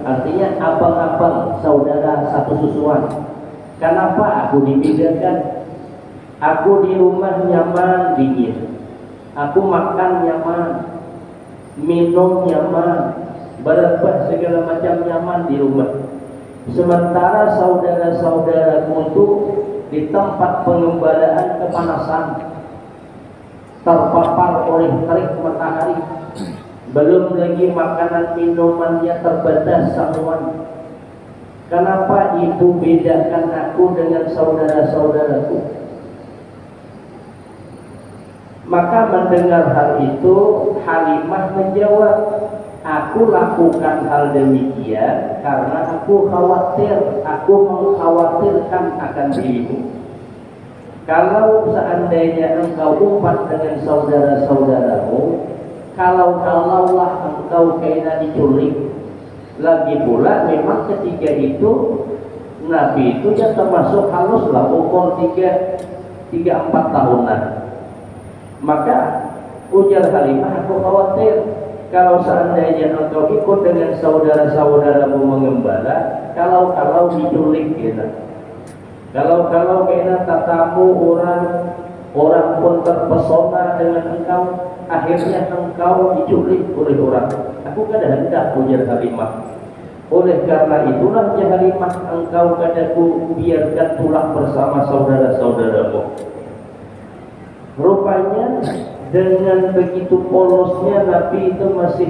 artinya abang-abang, saudara satu susuan. Kenapa aku dibedakan? Aku di rumah nyaman dingin, aku makan nyaman, minum nyaman, berbuat segala macam nyaman di rumah. Sementara saudara-saudaraku itu di tempat pengembalaan kepanasan, terpapar oleh terik matahari, belum lagi makanan minumannya terbatas samuan. Kenapa ibu bedakan aku dengan saudara-saudaraku? Maka mendengar hal itu, Halimah menjawab, aku lakukan hal demikian karena aku khawatir, aku mengkhawatirkan akan dirimu. Kalau seandainya engkau umpat dengan saudara-saudaramu, kalaulah engkau kena diculik. Lagi pula memang ketika itu Nabi itu ya termasuk haluslah umur 3-4 tahunan. Maka ujar Halimah, aku khawatir kalau seandainya engkau ikut dengan saudara-saudaramu mengembala, kalau diculik gitu. Kalau kena tatamu orang pun terpesona dengan engkau, akhirnya engkau diculik oleh orang. Aku kada hendak, ujar Halimah. Oleh karena itulah ya Halimah, engkau kadaku biarkan pulang bersama saudara-saudaramu. Rupanya dengan begitu polosnya Nabi itu masih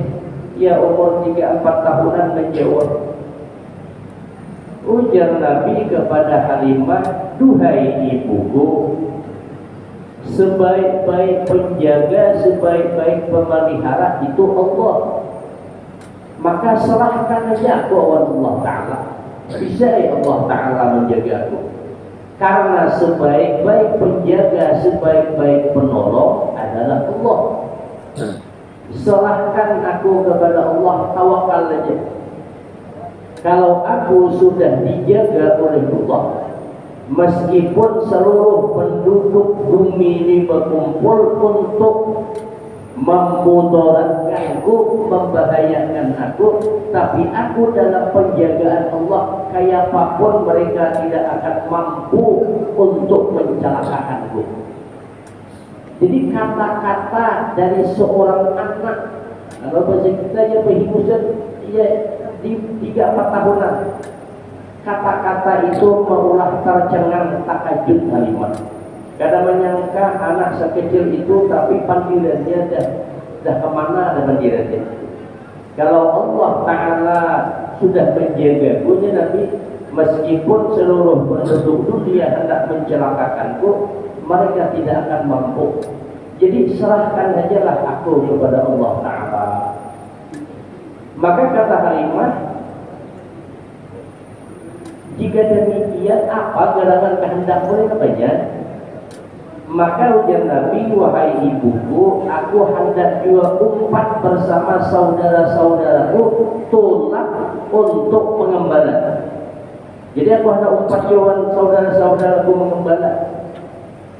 ya umur 3-4 tahunan menjawab. Ujar Nabi kepada Halimah, duhai ibuku, sebaik-baik penjaga, sebaik-baik pemelihara itu Allah. Maka serahkan aja aku Allah Ta'ala. Bisa ya Allah Ta'ala menjaga aku. Karena sebaik-baik penjaga, sebaik-baik penolong adalah Allah. Serahkan aku kepada Allah, tawakal aja. Kalau aku sudah dijaga oleh Allah, meskipun seluruh penduduk bumi ini berkumpul untuk memudaratkanku, membahayakan aku, tapi aku dalam penjagaan Allah, kayak apapun mereka tidak akan mampu untuk mencelakakanku. Jadi kata-kata dari seorang anak, kalau bahasa kita ya berhibusan, ya di 3-4 tahunan, kata-kata itu mengulah tercengang takajud Halimah. Kadang menyangka anak sekecil itu, tapi panggilannya dah kemana ada panggilannya. Kalau Allah Ta'ala sudah menjaga punya Nabi, meskipun seluruh penduduk dunia hendak mencelakakanku, mereka tidak akan mampu. Jadi serahkan sajalah aku kepada Allah Ta'ala. Maka kata Halimah, jika demikian apa gerangan kehendak boleh katanya? Maka ujar Nabi, wahai ibuku, aku hendak juga umpat bersama saudara-saudaraku tulak untuk mengembala. Jadi aku hendak umpat juga saudara-saudaraku mengembala.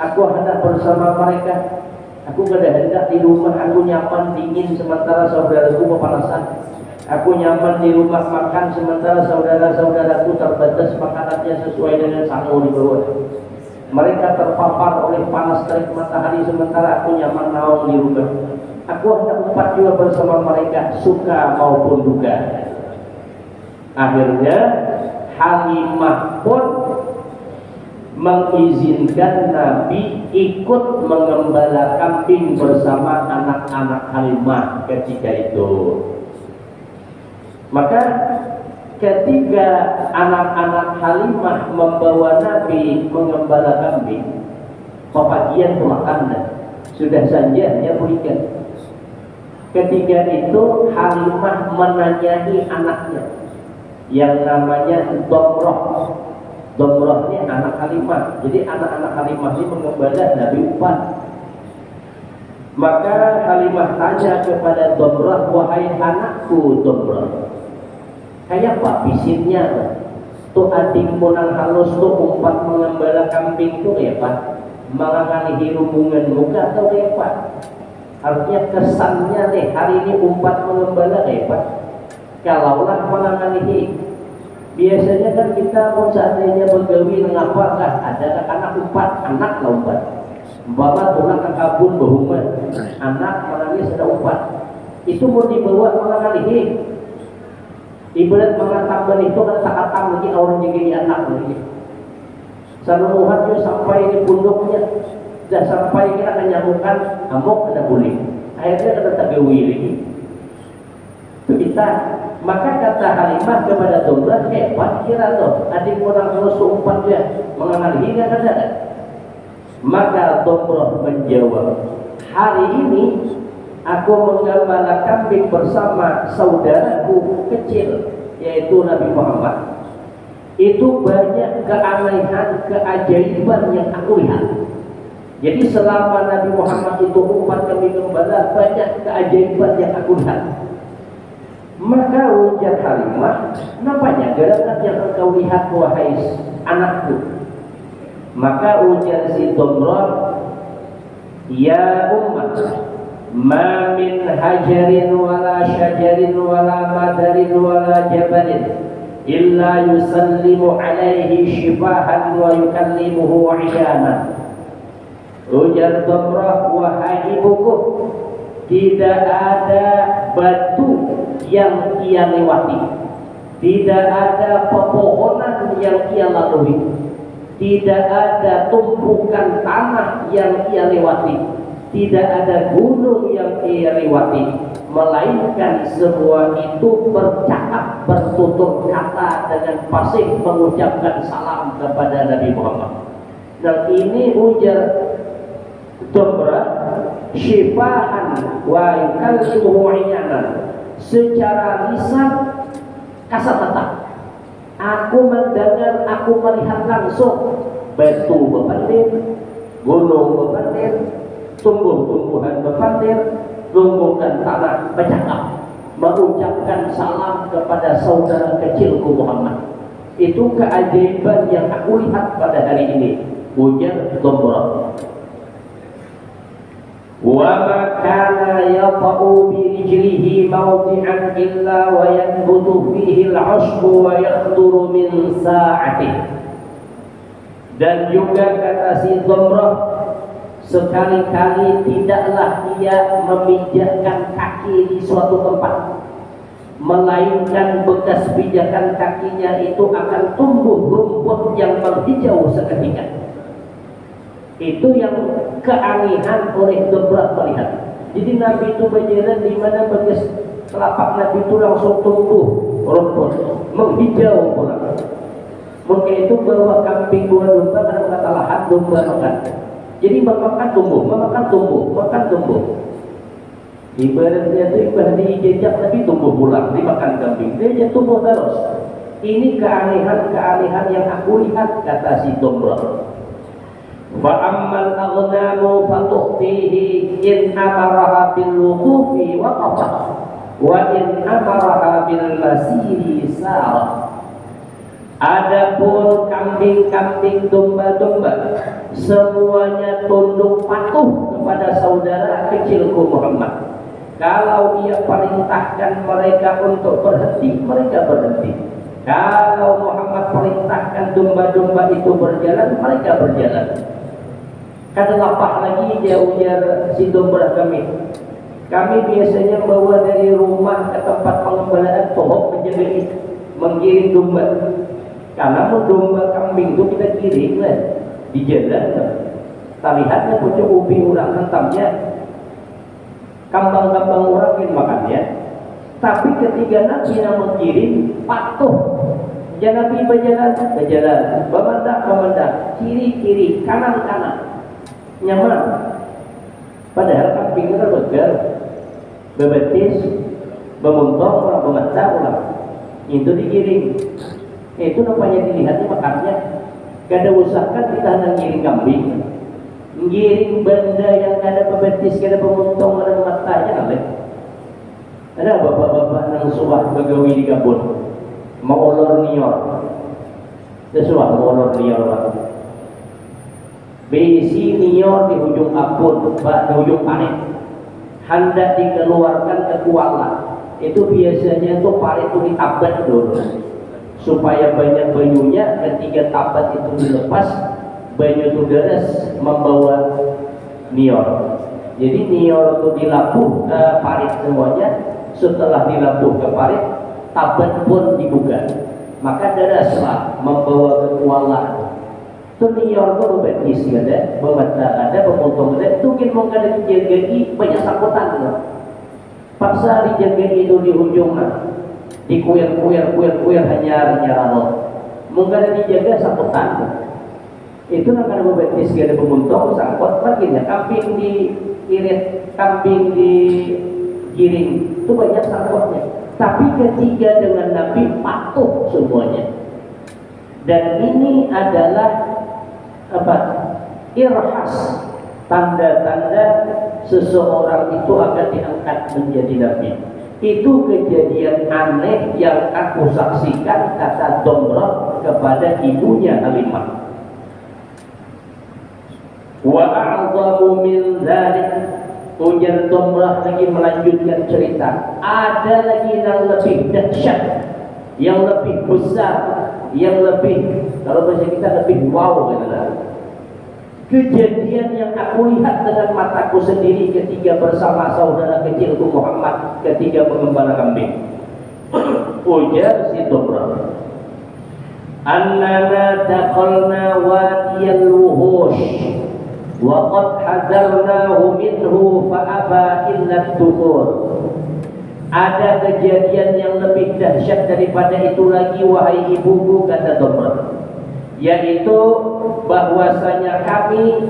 Aku hendak bersama mereka. Aku kada hendak di rumah aku nyaman dingin sementara saudaraku kepanasan. Aku nyaman di rumah makan sementara saudara-saudaraku terbatas makanannya sesuai dengan sangu di bawah. Mereka terpapar oleh panas terik matahari sementara aku nyaman naung di rumah. Aku hendak umpat juga bersama mereka, suka maupun duka. Akhirnya Halimah pun mengizinkan Nabi ikut mengembala kambing bersama anak-anak Halimah ketika itu. Maka ketika anak-anak Halimah membawa Nabi mengembala kambing, pepagian pulangkan sudah saja berikan. Ketika itu Halimah menanyai anaknya yang namanya Domroh. Domroh ini anak Halimah. Jadi anak-anak Halimah ini mengembala Nabi umpat. Maka Halimah tanya kepada Domroh, wahai anakku Domroh, kayak apa bisitnya tuh adikmu nang halus tuh umpat mengembala kambing tuh kayak apa? Mengangani hubungan muka atau kayak apa? Artinya kesannya nih hari ini umpat mengembala kayak apa? kalaulah menangani. Biasanya kan kita mau seandainya begawi mengapa kan ada anak 4 anak lah 4 umpama tulang kakabun bahuma anak menangis ada 4 itu mau dibawa menangani ibarat mengatakan itu kan sakatan lagi orang jadi anak lagi saluruhan itu sampai di punduknya dan sampai kita kenyamukan amok ada boleh akhirnya kita tagawi lagi kita. Maka kata Halimah kepada Domrah, hebat kira tuh, adik orang kalau seumpat dia mengenal hingga ada. Maka Domrah menjawab, hari ini aku menggembala kambing bersama saudaraku kecil, yaitu Nabi Muhammad. Itu banyak keanehan, keajaiban yang aku lihat. Jadi selama Nabi Muhammad itu umpat kami gembala, banyak keajaiban yang aku lihat. Maka ujar Halimah, napanya gerakan yang engkau lihat wahai anakku? Maka ujar si Domrah, ya ummah, ma min hajarin wala syajarin wala madarin wala jabalin illa yusallimu alaihi shifahan wa yukallimuhu iyana. Ujar Domrah, wahai ibuku, tidak ada batu yang ia lewati, tidak ada pepohonan yang ia lalui, tidak ada tumpukan tanah yang ia lewati, tidak ada gunung yang ia lewati, melainkan semua itu bercakap, bertutur kata dengan fasih mengucapkan salam kepada Nabi Muhammad. Dan ini ujar Domrah, syifahan wa yukallimuhu iyana, secara lisan kasat mata aku mendengar, aku melihat langsung batu berpandir, gunung berpandir, tumbuh-tumbuhan berpandir, tumbuhan tanah bercakap mengucapkan salam kepada saudara kecilku Muhammad. Itu keajaiban yang aku lihat pada hari ini, ujar Domrah. وَمَا كَانَ يَطَأُ بِرِجْلِهِ مَوْضِعًا إِلَّا وَيَنْبُتُ فِيهِ الْعُشْبُ وَيَخْضُرُ مِنْ سَاعَتِهِ. Dan juga kata si Domrah, sekali-kali tidaklah ia memijakkan kaki di suatu tempat, melainkan bekas pijakan kakinya itu akan tumbuh rumput yang menghijau seketika. Itu yang keanehan oleh Domrah melihat. Jadi Nabi itu berjalan di mana bekas telapak Nabi itu langsung tumbuh rumput menghijau pula. Maka itu bawa kambing dua domba dan kata lahan domba makan. Jadi makan tumbuh, makan tumbuh, makan tumbuh. Ibaratnya itu ibarat dijejak tapi tumbuh pula, dimakan kambing. Dia tumbuh terus. Ini keanehan-keanehan yang aku lihat, kata si Domrah. Fa'ammal aghnamu fatu'tihi in amaraha bil wuqufi waqafa wa in amaraha bil masiri sara. Adapun kambing-kambing, domba-domba, semuanya tunduk patuh kepada saudara kecilku Muhammad. Kalau ia perintahkan mereka untuk berhenti, mereka berhenti. Kalau Muhammad perintahkan domba-domba itu berjalan, mereka berjalan. Kata lapah lagi dia ujar si domba kami. Kami biasanya bawa dari rumah ke tempat pengembalaan tohok menjadi menggiring domba. Karena domba kambing itu kita giring lah di jalan. Kita lihatnya pucuk ubi orang hentamnya, kambang-kambang orang yang makannya. Tapi ketika Nabi menggiring patuh. Jangan Nabi berjalan, memandang, kiri, kanan. Nyaman. Padahal kambing itu begal, bebetis, memuntong orang, mematah orang. Itu digiring. Itu namanya dilihatnya makannya. Gak ada usahakan kita hanya ngiring kambing, ngiring benda yang ada bebetis, ada pemuntong, ada mematahnya nggak. Ada bapak-bapak yang suah begawi di Gabun, mau olor nior, sesuatu mau olor nior lagi. Besi nior di ujung apun, di ujung panik, hendak dikeluarkan ke Kuala. itu biasanya tuh parit itu ditabat dulu supaya banyak banyunya. Ketika tabat itu dilepas, banyu itu deras membawa nior. Jadi nior itu dilabuh ke parit semuanya. Setelah dilabuh ke parit, tabat pun dibuka, maka deraslah membawa kekuatan. Itu nior itu berbedis ada, ada pemotong ada. Itu mungkin ada dijagai banyak sakutan. Paksa dijagai itu di ujungnya, di kuir hanya Allah. Mungkin ada dijaga sakutan. Itu akan berbedis ada pemotong sangkut baginya. Kambing diirit, kambing digiring, itu banyak sangkutnya. Tapi ketiga dengan Nabi patuh semuanya. Dan ini adalah irhas, tanda-tanda seseorang itu akan diangkat menjadi Nabi. Itu kejadian aneh yang aku saksikan, kata Domrah kepada ibunya Halimah. Wa a'zamu min dzalik, ujar Domrah lagi melanjutkan cerita. Ada lagi yang lebih dahsyat, yang lebih besar, yang lebih, kalau bahasa kita lebih wow adalah kejadian yang aku lihat dengan mataku sendiri ketika bersama saudara kecilku Muhammad ketika mengembala kambing. Ujar si Domrah, annana dakhalna wadiyal wuhush wa qad hadarnahu minhu fa aba illa tukur. Ada kejadian yang lebih dahsyat daripada itu lagi, wahai ibuku, kata Domrah, yaitu bahwasanya kami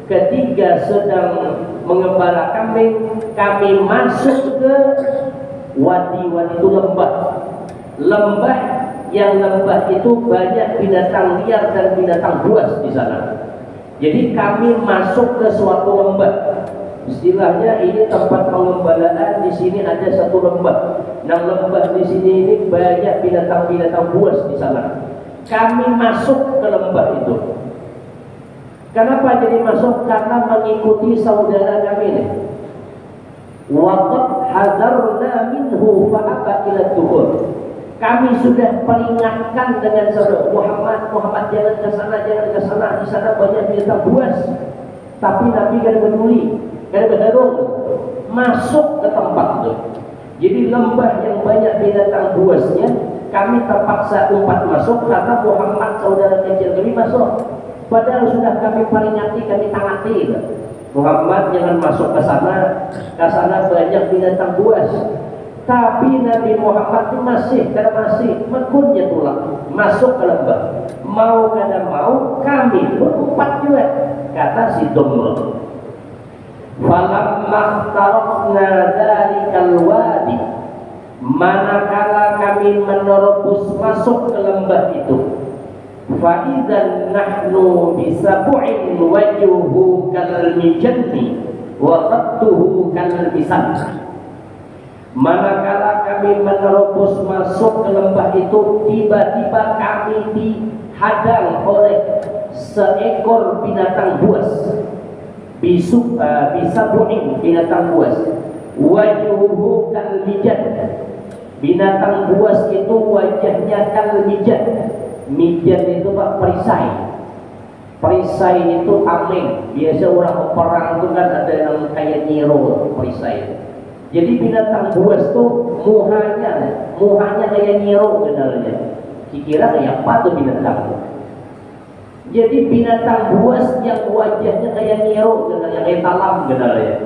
ketika sedang mengembala kambing, kami masuk ke wadi-wadi itu lembah yang lembah itu banyak binatang liar dan binatang buas di sana. Jadi kami masuk ke suatu lembah. Istilahnya ini tempat pengembalaan, di sini ada satu lembah. Nah, lembah di sini ini banyak binatang-binatang buas di sana. Kami masuk ke lembah itu. Kenapa jadi masuk? Karena mengikuti saudara kami ini. Waqad hadarna minhu fa aba ila dukhul. Kami sudah peringatkan dengan saudara Muhammad jangan ke sana, di sana banyak binatang buas. Tapi Nabi kan peduli, kan berdarung masuk ke tempat itu. Jadi lembah yang banyak binatang buasnya, kami terpaksa umpat masuk karena Muhammad saudara kecil kami masuk. Padahal sudah kami peringati, kami tangati. Muhammad jangan masuk ke sana banyak binatang buas. Tapi Nabi Muhammad masih mekunnya tulang masuk ke lembah. Mau kada mau kami berumpat juga, kata si Domrah. Falamma tarafna dzalikal wadi, manakala kami menerobos masuk ke lembah itu, fa idzan nahnu bisabu'in wajuhu kal mijanni wa khattuhu kal misan. Manakala kami menerobos masuk ke lembah itu, tiba-tiba kami dihadang oleh seekor binatang buas. Bisabu'in, binatang buas. Wajuhu kal mijan. Binatang buas itu wajahnya kal mijan. Mijan itu Pak perisai. Perisai itu tameng. Biasa orang perang itu kan ada yang kayak nyiro perisai. Jadi binatang buas tuh muhanya kayak nyiro kenalnya. Kira kayak apa tuh binatang? Jadi binatang buas yang wajahnya kayak nyiro kenalnya, kayak talam kenalnya.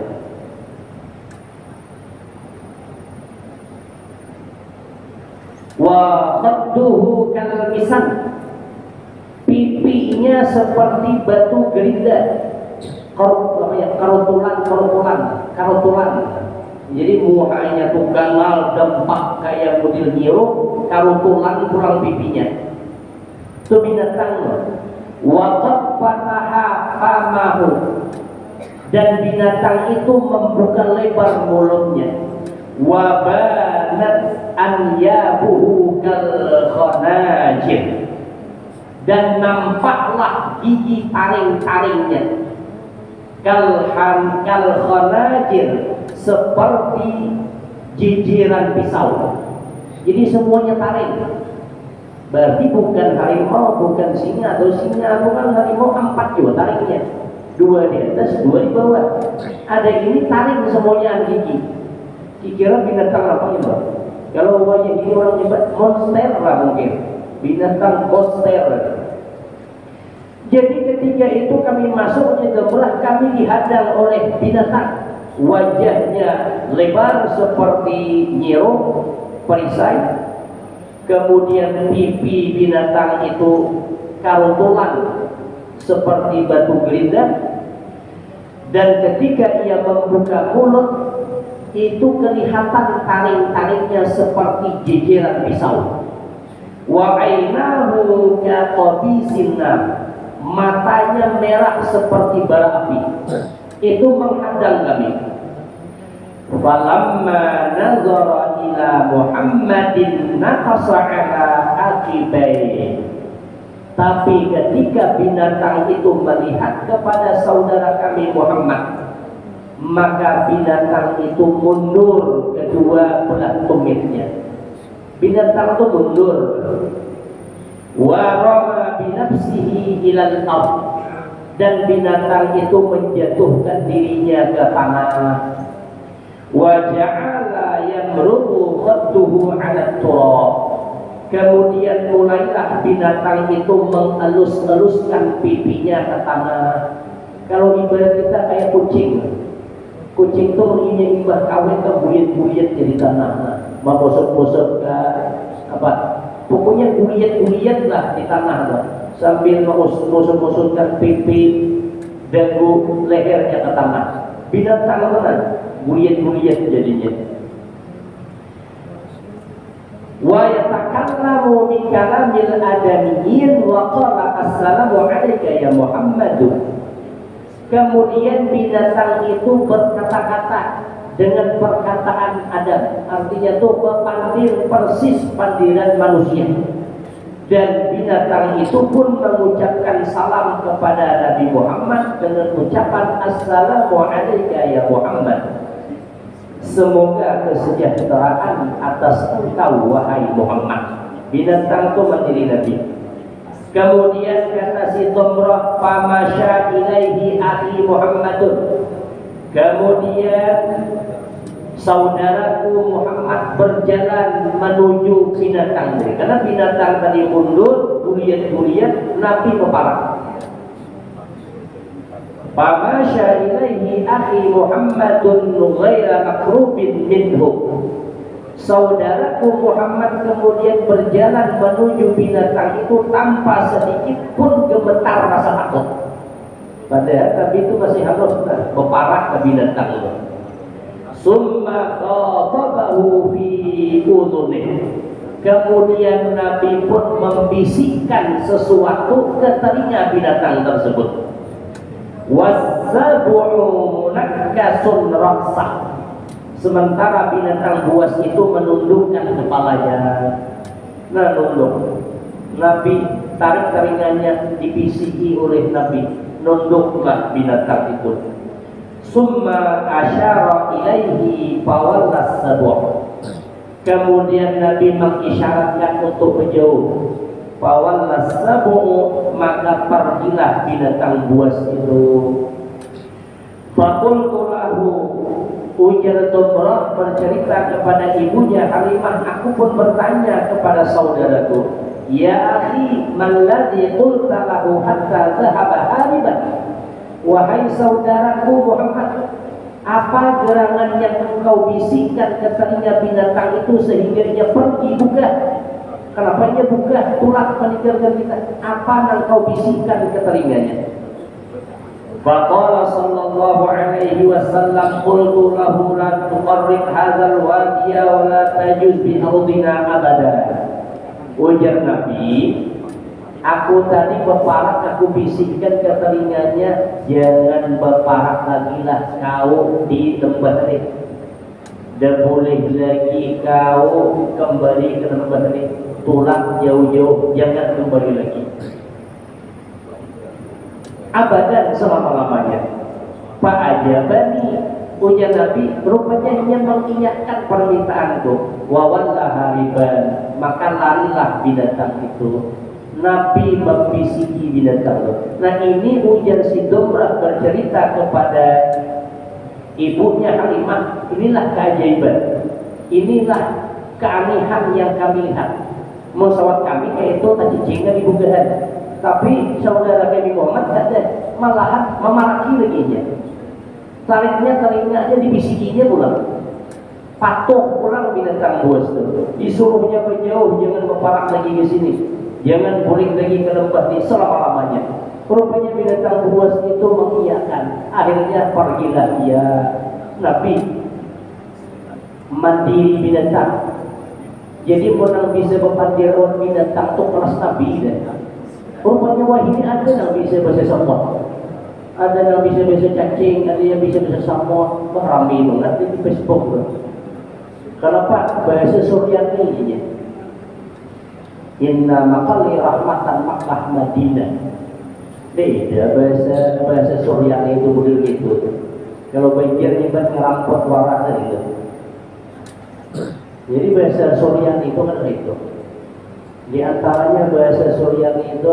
Wa khadduhu kal misan. Pipinya seperti batu gerinda. Karotulan. Jadi muhanya tuh ganal dempak kayak model nyiro, karotulan kurang pipinya. Itu binatang. Wa qad fataha famahu. Dan binatang itu membuka lebar mulutnya. Wa banat anyabuhu kal khanajir. Dan nampaklah gigi taring-taringnya kal khanajir, seperti jijiran pisau. Jadi semuanya taring. Berarti bukan harimau, bukan singa, atau singa bukan harimau, 4 juga taringnya. 2 di atas, 2 di bawah. Ada ini taring semuanya gigi. Kira binatang apa ini, Bang? Kalau wajah ini orang nyebut monster lah mungkin. Binatang monster. Jadi ketika itu kami masuknya gebrah, kami dihadang oleh binatang. Wajahnya lebar seperti nyiro, perisai. Kemudian pipi binatang itu karuntulan seperti batu gerinda. Dan ketika ia membuka mulut, itu kelihatan taring-taringnya seperti jejeran pisau. Wa ainahu kaqabisin nar, matanya merah seperti bara api. Itu menghadang kami. Falamma nazara ila Muhammadin naqasa ala aqibai. Tapi ketika binatang itu melihat kepada saudara kami Muhammad, maka binatang itu mundur kedua belah tumitnya. Binatang itu mundur. Wa rama binafsihi ilal ardh, dan binatang itu menjatuhkan dirinya ke tanah. Wa ja'ala yamruqu khadduhu 'ala turab, kemudian mulailah binatang itu mengelus-eluskan pipinya ke tanah. Kalau ibarat kita kayak kucing. Kucing itu menginya imbah kawin ke buyut-buyut jadi tanah. Mau bosok-bosok ke apa? Pokoknya buyut-buyut lah di tanah lah. Sambil bosok-bosokkan pipi dagu lehernya ke tanah. Binatang mana? Buyut-buyut jadinya. Wa yatakallamu bi kalamil adamiyyin wa qala assalamu alayka ya Muhammad. Kemudian binatang itu berkata-kata dengan perkataan Adam, artinya itu pandir persis pandiran manusia. Dan binatang itu pun mengucapkan salam kepada Nabi Muhammad dengan ucapan assalamu alayka ya Muhammad. Semoga kesejahteraan atas engkau wahai Muhammad. Binatang itu mandiri Nabi. Kemudian kata si Tomrah, famasya ilaihi akhi Muhammadun. Kemudian saudaraku Muhammad berjalan menuju binatang tadi. Karena binatang tadi mundur, buriat-buriat, Nabi meparah. Famasya ilaihi akhi Muhammadun ghaira makrubin minhu. Saudaraku Muhammad kemudian berjalan menuju binatang itu tanpa sedikit pun gemetar rasa takut. Padahal Nabi itu masih harus meparah ke binatang itu. Summa khatabahu fi udhunih. Kemudian Nabi pun membisikkan sesuatu ke telinga binatang tersebut. Wassabu'u munakkasun raqsah. Sementara binatang buas itu menundukkan kepalanya. Nah, nunduk. Nabi tarik telingannya, dibisiki oleh Nabi. Nunduklah binatang itu. Summa asyara ilaihi fawallas sabu'. Kemudian Nabi mengisyaratkan untuk menjauh. Fawallas sabu', maka pergilah binatang buas itu. Faqultu lahu, ujar Tomrah bercerita kepada ibunya Halimah, aku pun bertanya kepada saudaraku, ya akhi, man ladzi qulta lahu hatta dhahaba hariban. Wahai saudaraku Muhammad, apa gerangan yang engkau bisikkan ke telinga binatang itu sehingga ia pergi? Buka. Kenapa ia buka? Tulak meninggalkan kita. Apa yang engkau bisikkan ke telinganya? Faqala sallallahu alaihi wasallam, qultu lahu la tuqarrib hadzal wadiya wa la tajuz bi ardina abada. Ujar Nabi, aku tadi berparak, aku bisikkan ke telinganya, jangan berparak lagi lah kau di tempat ini. Dan boleh lagi kau kembali ke tempat ini, tulak jauh-jauh, jangan kembali lagi. Abadan selama-lamanya. Fa'ajabani, Ujar Nabi, rupanya ia mengiyakan permintaanku. Wawallaha riban, maka larilah binatang itu. Nabi membisiki binatang itu. Nah ini ujar si Domrah bercerita kepada ibunya Halimah, inilah keajaiban, inilah keanehan yang kami lihat. Musawat kami yaitu tadi jengkel ibu gahan, tapi saudara kami Muhammad ada malahan memaraki laginya. Telinga aja dibisikinya pulang. Patuh pulang binatang buas itu. Disuruhnya berjauh, jangan berparak lagi ke sini. Jangan balik lagi ke lembah ini selama-lamanya. Rupanya binatang buas itu mengiyakan. Akhirnya pergilah dia. Nabi mandiri binatang. Jadi orang bisa berpandir orang binatang itu kelas Nabi. Rupanya wah ini ada yang bisa bahasa semua. Ada yang bisa bahasa cacing, ada yang bisa bahasa sama. Ramai banget di Facebook. Kenapa? Bahasa Suryani ini. Inna maqali rahmatan Makkah Madinah. Beda bahasa Suryani itu model gitu. Kalau banjir nyebat ngerampot waras gitu. Jadi bahasa Suryani itu kan itu. Di antaranya bahasa Suryani itu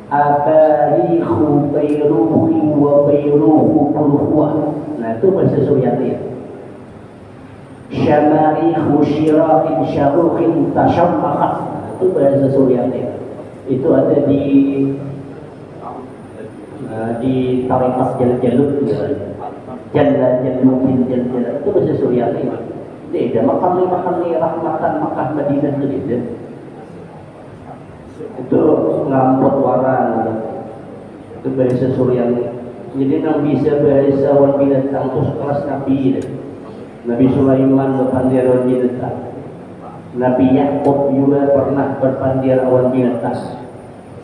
Abarihu bayruhi wa bayruhu kulhuwa. Nah itu bahasa Suryani. Syamarihu syirahin syarukhin tashammakat. Itu bahasa Suryani. Itu ada di Tariqat Jal-Jalud, Jal-Jalutin Jal-Jalud. Itu bahasa Suryani. Dia makam rahmatan Makkah Madinah itu. Itu ngampot waran. Itu bahasa Suryani. Jadi yang bisa bahasa wal binatang itu kelas Nabi. Nabi Sulaiman berpandir awan binatang. Nabi Yakub juga pernah berpandir awan binatang.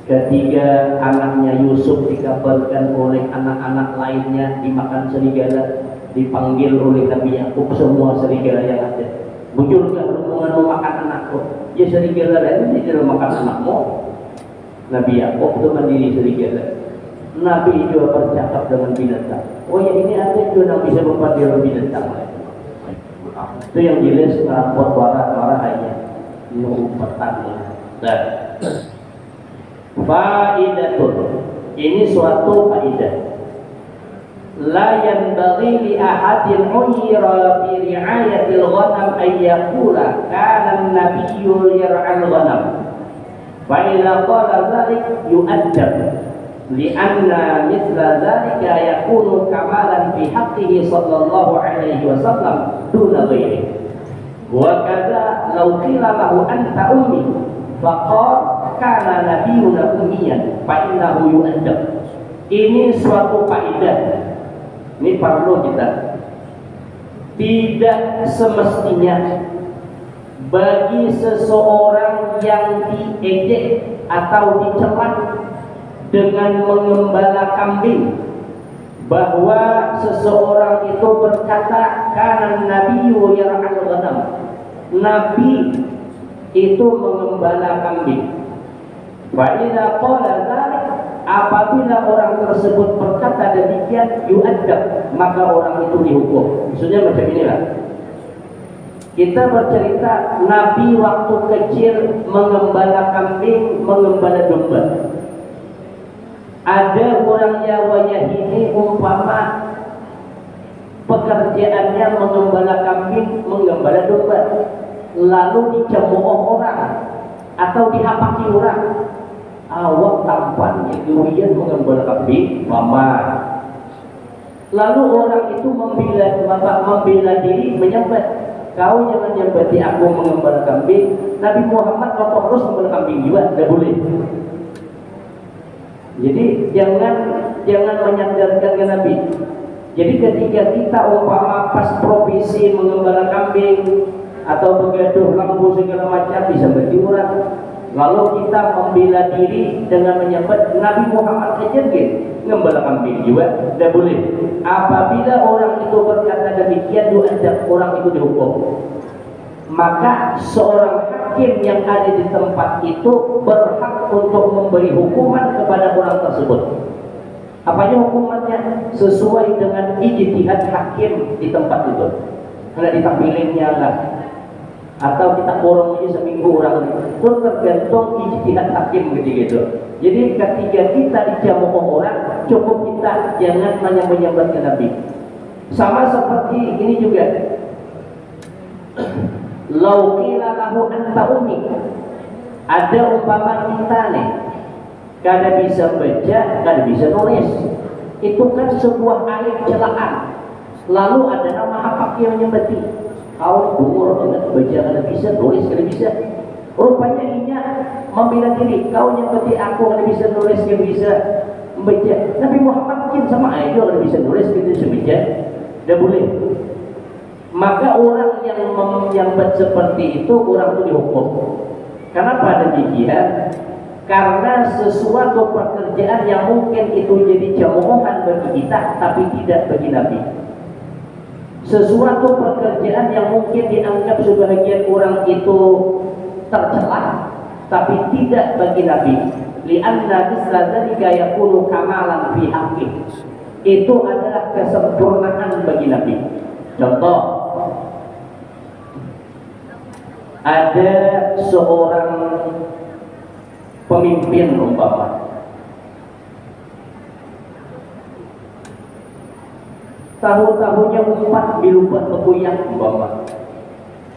Ketika anaknya Yusuf dikabarkan oleh anak-anak lainnya dimakan serigala, dipanggil oleh Nabi Yakub semua serigala yang ada. Bujurkah hubungan memakan anakku? Ya serigala lain tidak memakan anakmu. Nabi Yakub itu mandiri serigala. Nabi juga bercakap dengan binatang. Oh ya ini ada juga yang bisa berpandir binatang. Itu yang jelas merampot warah hanya mengumpetkannya. Dan faidatun, ini suatu faidah. La yanbaghi li ahadin uyira bi ri'ayatil ghanam ay yaqula kana an-nabiyyu yar'al ghanam. Fa idza qala dzalik yu'addab li'anna mithla dzalika yakunu kamalan fi haqqihi sallallahu alaihi wasallam duna ghairihi. Wa kadza law qila lahu anta ummi faqala kana nabiyyuna ummiyan fa innahu yu'addab. Ini suatu faedah. Ini perlu kita. Tidak semestinya bagi seseorang yang diejek atau dicela dengan mengembala kambing bahwa seseorang itu berkata kana nabiyyu yar'al ghanam. Nabi itu mengembala kambing. Fa idza qala dzalik, apabila orang tersebut berkata demikian yu'addab, maka orang itu dihukum. Maksudnya macam inilah. Kita bercerita Nabi waktu kecil mengembala kambing, mengembala domba. Ada orang Jawa ini umpama pekerjaannya mengembala kambing, mengembala domba, lalu dicemooh orang atau dihapaki orang. Awak tampannya durian mengembala kambing, mama. Lalu orang itu membela diri, menyambat. Kau jangan nyambati aku mengembala kambing. Nabi Muhammad waktu terus mengembala kambing juga, tidak boleh. Jadi jangan menyandarkan ke Nabi. Jadi ketika kita umpama pas profesi mengembala kambing atau begaduh lampu segala macam bisa bagi orang. Lalu kita membela diri dengan menyebut Nabi Muhammad saja ngembala kambing juga tidak boleh. Apabila orang itu berkata demikian, diadab, orang itu dihukum. Maka seorang hakim yang ada di tempat itu berhak untuk memberi hukuman kepada orang tersebut. Apanya hukumannya? Sesuai dengan ijtihad hakim di tempat itu. Karena ditampilinya lah, atau kita kurang aja seminggu orang itu tergantung ijtihad hakim gitu. Jadi ketika kita dijamu orang, cukup kita jangan menyambat-nyambatkan Nabi. Sama seperti ini juga. Lau qila lahu anta ummi. Ada umpama kita nih, kada bisa baca, kada bisa nulis. Itu kan sebuah aib celaan. Lalu ada nama hak yang menyembati. Kau umur banget baca kada bisa, nulis kada bisa. Rupanya inya membela diri. Kau nyembati aku kada bisa nulis, kada bisa membaca. Nabi Muhammad mungkin sama aja kada bisa nulis, kada bisa baca. Tidak boleh. Maka orang yang menyambat seperti itu orang itu dihukum. Kenapa demikian? Karena sesuatu pekerjaan yang mungkin itu jadi jamuan bagi kita, tapi tidak bagi Nabi. Sesuatu pekerjaan yang mungkin dianggap sebagian orang itu tercela, tapi tidak bagi Nabi. Lianna misla dzalika yakunu kamalan fi haqqi. Itu adalah kesempurnaan bagi Nabi. Contoh, ada seorang pemimpin umpama tahu-tahunya 4 bilupat pekuyang umpama,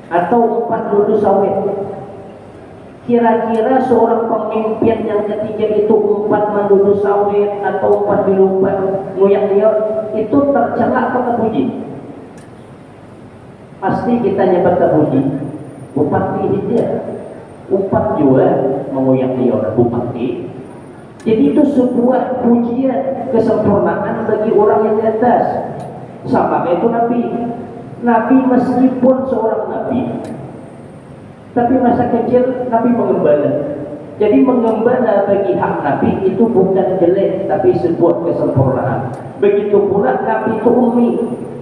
atau 4 lulus sawit. Kira-kira seorang pemimpin yang ketiga itu 4 melulus sawit atau 4 bilupat nguyang dia itu tercela atau terpuji? Pasti kita nyebat terpuji. Bupati dia 4 juga mengoyak dia orang bupati. Jadi itu sebuah pujian kesempurnaan bagi orang yang di atas. Sama kayak itu Nabi. Nabi meskipun seorang Nabi, tapi masa kecil Nabi mengembala. Jadi mengembala bagi hak Nabi itu bukan jelek, tapi sebuah kesempurnaan. Begitu pula Nabi itu ummi.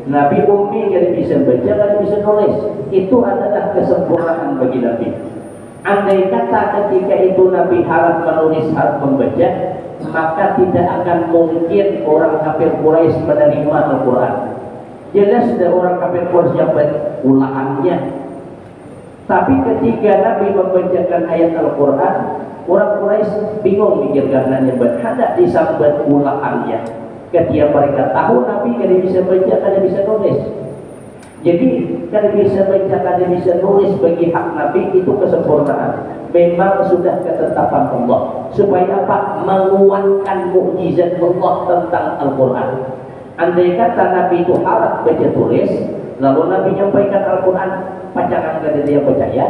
Nabi ummi yang bisa baca dan bisa nulis. Itu adalah kesempurnaan bagi Nabi. Andai kata ketika itu Nabi harap menulis, harap membaca, maka tidak akan mungkin orang kafir Quraisy menerima Al-Quran. Jelas sudah orang kafir Quraisy yang ulaannya. Tapi ketika Nabi membacakan ayat Al-Quran, orang Quraisy bingung mikir karena nyebat, hendak disambat ulaannya. Ketika mereka tahu Nabi kada bisa baca, kada bisa nulis. Jadi kada bisa baca, kada bisa nulis bagi hak Nabi itu kesempurnaan. Memang sudah ketetapan Allah. Supaya apa? Menguatkan mukjizat Allah tentang Al-Quran. Andai kata Nabi itu harap baca tulis, lalu Nabi menyampaikan Al-Quran, pacangan kada dia percaya,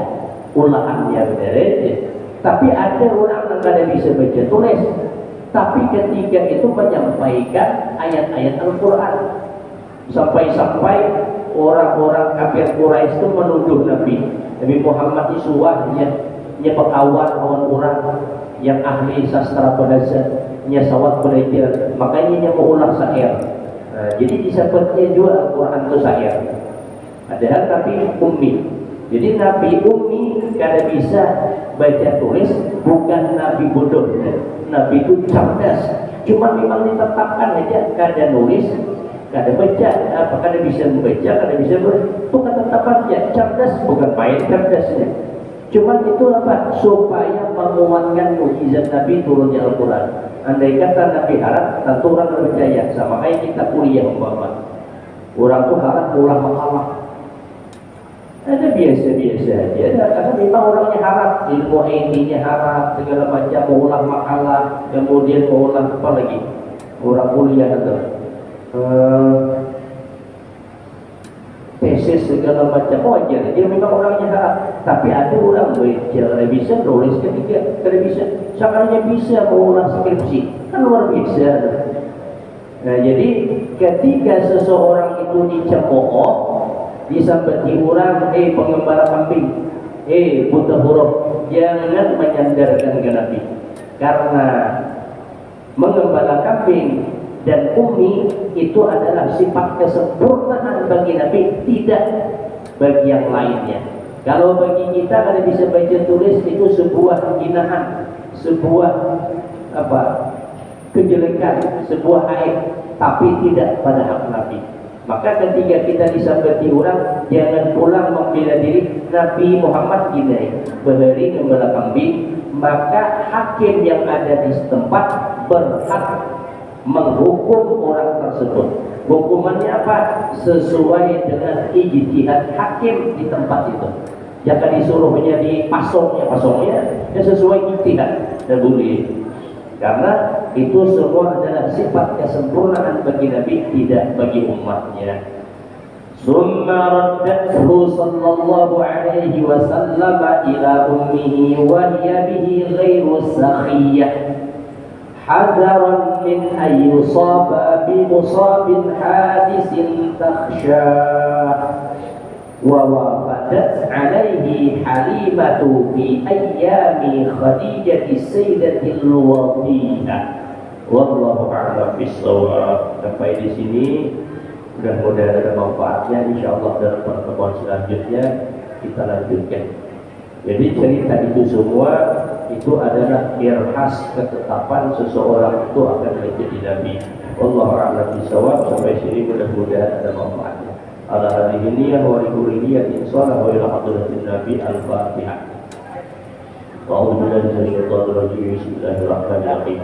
ulangan dia beres. Tapi ada orang yang kada bisa baca tulis, tapi ketika itu menyampaikan ayat-ayat Al-Quran, sampai-sampai orang-orang kafir Quraisy itu menuduh Nabi Muhammad isuahnya pekawan orang yang ahli sastra bahasa, sawat belajar, makanya mau ulang syair. Jadi disebutnya juga Al-Quran itu syair. Padahal tapi ummi. Jadi Nabi ummi kada bisa baca tulis, bukan Nabi bodoh. Nabi itu cerdas. Cuma memang ditetapkan aja kada nulis, kada baca, apa kada bisa membaca, kada bisa itu ketetapannya. Cerdas bukan main cerdasnya. Cuma itu apa? Supaya menguatkan mukjizat Nabi turunnya Al-Quran. Andai kata Nabi harap, tentu orang percaya. Sama kayak kita kuliah umpama. Orang tuh harap ulang makalah. Ada biasa-biasa aja. Karena memang orangnya harap, ilmu IT-nya harap, segala macam mau ulang makalah, kemudian mau ulang apa lagi? Orang kuliah itu. Tesis segala macam wajar. Dia memang orangnya harap. Tapi ada orang tidak bisa nulis ketiga, tidak bisa. Sekarangnya bisa mau ulang skripsi, kan luar biasa. Nah jadi ketika seseorang itu dicemooh, disambati orang, pengembala kambing, buta huruf, jangan menyandarkan ke Nabi. Karena mengembala kambing dan ummi itu adalah sifat kesempurnaan bagi Nabi, tidak bagi yang lainnya. Kalau bagi kita kada bisa baca tulis itu sebuah hinaan, sebuah kejelekan, sebuah aib, tapi tidak pada hak Nabi. Maka ketika kita disabati orang, jangan pulang membela diri Nabi Muhammad gini, beheri ngembala kambing, maka hakim yang ada di setempat berhak menghukum orang tersebut. Hukumannya apa? Sesuai dengan ijtihad hakim di tempat itu. Jangan disuruh menjadi pasongnya ya sesuai ijtihad, tidak boleh. Karena itu semua adalah sifat kesempurnaan bagi Nabi, tidak bagi umatnya. Summa raddathu sallallahu alaihi wasallam ila ummihi wa hiya bihi ghairu sakhiyah hadaran min an yusaba bi musabin hadisin takhsha. ووافدت عليه حليمة في أيام خديجة السيدة الوضيئة والله أعلم بالصواب. Sampai di sini mudah-mudahan ada manfaatnya. Insyaallah dalam pertemuan selanjutnya kita lanjutkan. Jadi cerita itu semua itu adalah irhas ketetapan seseorang itu akan menjadi nabi. Wallahu a'lam bishawab. Sampai sini mudah-mudahan ada manfaatnya. Ala hadhihi niyyah wa likulli salah wa ila hadratin nabi al-fatihah. A'udzu billahi minasyaitonir rajim. Bismillahirrahmanirrahim.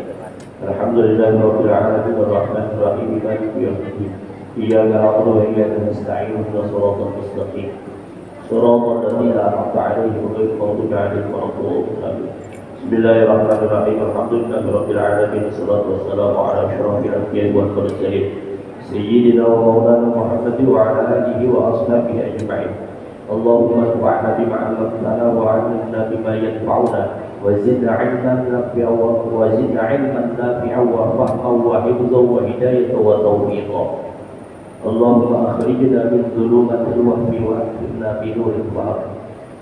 Alhamdulillahi rabbil alamin arrahmanir rahim maliki yaumiddin. Iyyaka na'budu wa iyyaka nasta'in ihdinas siratal mustaqim. Siratal ladzina an'amta 'alaihim ghairil maghdubi 'alaihim waladdallin. Bismillahirrahmanirrahim. Alhamdulillahi rabbil alamin. Wassalatu wassalamu ala asyrafil anbiya'i wal mursalin. سيدنا ومولانا محمد وعلى آله وأصحابه أجمعين. اللهم انفعنا بما علمتنا وعلمنا بما ينفعنا وزدنا علما نافعا وفهما وحفظا وهداية وتوفيقا. اللهم أخرجنا من ظلمات الوهم وأكرمنا بنور الفهم.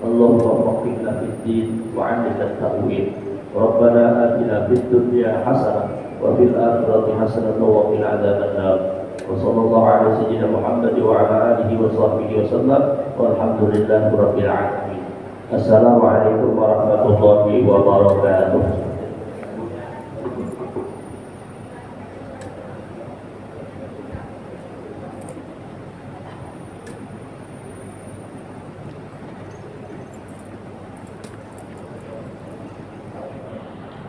اللهم وفقنا في الدين وعلمنا التأويل. ربنا آتنا في الدنيا حسنة وفي الآخرة حسنة وقنا عذاب النار. وصلى الله على سيدنا محمد وعلى آله وصحبه وسلم والحمد لله رب العالمين. السلام عليكم ورحمة الله وبركاته.